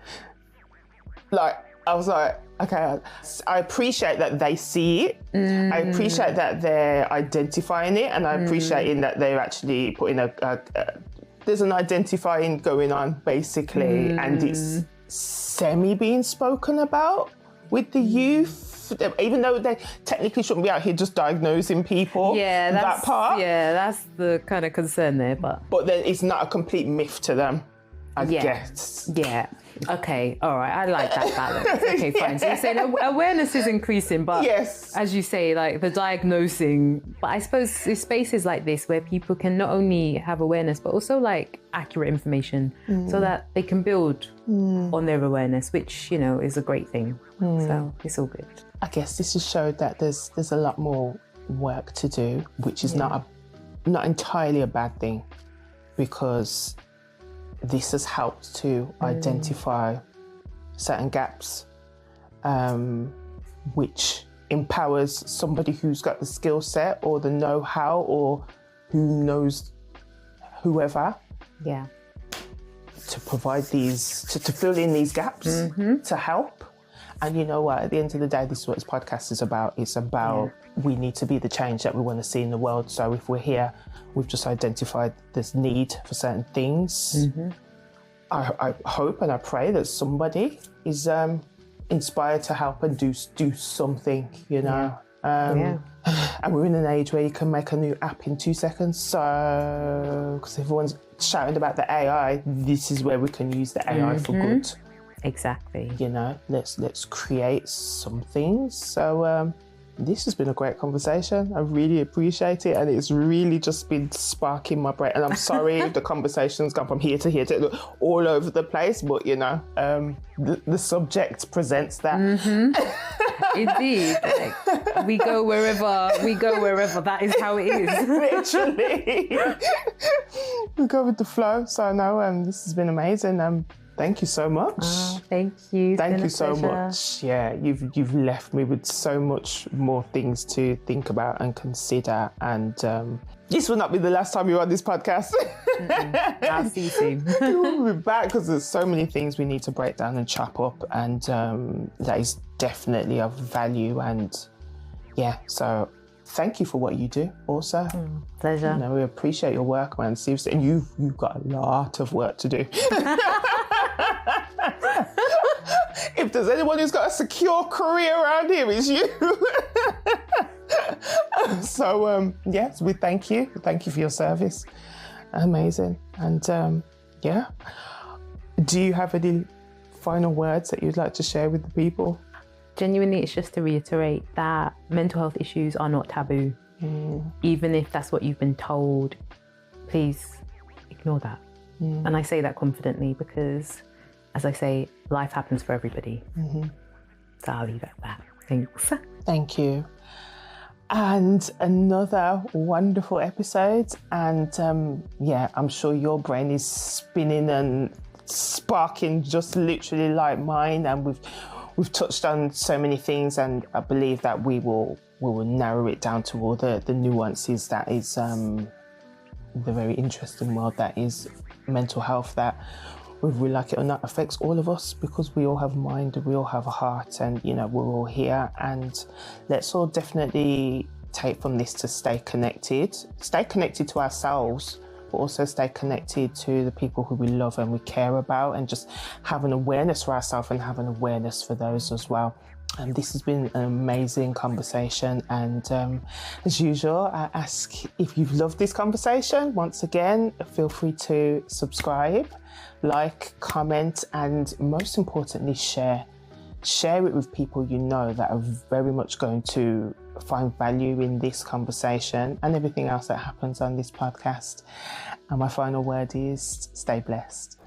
Like, I was like, okay, I appreciate that they see it. I appreciate that they're identifying it, and I appreciate in that they're actually putting there's an identifying going on, basically, and it's semi being spoken about with the youth, even though they technically shouldn't be out here just diagnosing people. Yeah, that part. Yeah, that's the kind of concern there, but then it's not a complete myth to them, I guess. Yeah. Okay. All right. I like that balance. Okay, fine. So you're saying awareness is increasing, but as you say, like the diagnosing. But I suppose it's spaces like this where people can not only have awareness, but also like accurate information, so that they can build on their awareness, which, you know, is a great thing. So it's all good. I guess this has showed that there's a lot more work to do, which is not entirely a bad thing, because this has helped to identify certain gaps, which empowers somebody who's got the skill set or the know-how or who knows whoever to provide these, to fill in these gaps, to help. And you know what, at the end of the day, this is what this podcast is about. It's about we need to be the change that we want to see in the world. So if we're here, we've just identified this need for certain things. I hope and I pray that somebody is inspired to help and do something, you know. And we're in an age where you can make a new app in 2 seconds. So, because everyone's shouting about the AI, this is where we can use the AI for good. Exactly. You know, let's create something. So this has been a great conversation. I really appreciate it, and it's really just been sparking my brain. And I'm sorry if the conversation's gone from here to here to all over the place, but you know, the subject presents that. Indeed, like, we go wherever. That is how it is. Literally, we go with the flow. So no, this has been amazing. Thank you so much. Oh, thank you. Thank you so much. Yeah, you've left me with so much more things to think about and consider. And this will not be the last time you're on this podcast. I'll see you soon. We'll be back because there's so many things we need to break down and chop up, and that is definitely of value. And so thank you for what you do also. Pleasure. You know, we appreciate your work, man. Seriously, and you've got a lot of work to do. If there's anyone who's got a secure career around here, it's you. So, yes, we thank you. Thank you for your service. Amazing. And do you have any final words that you'd like to share with the people? Genuinely, it's just to reiterate that mental health issues are not taboo. Even if that's what you've been told, please ignore that. And I say that confidently because, as I say, life happens for everybody. So I'll leave it at that. Thanks. Thank you. And another wonderful episode. And I'm sure your brain is spinning and sparking just literally like mine. And we've touched on so many things, and I believe that we will narrow it down to all the nuances that is the very interesting world that is mental health, that whether we like it or not affects all of us, because we all have a mind, we all have a heart, and we're all here. And let's all definitely take from this to stay connected to ourselves, but also stay connected to the people who we love and we care about, and just have an awareness for ourselves and have an awareness for those as well. And this has been an amazing conversation. And as usual, I ask, if you've loved this conversation, once again, feel free to subscribe, like, comment, and most importantly, share it with people you know that are very much going to find value in this conversation and everything else that happens on this podcast. And my final word is stay blessed.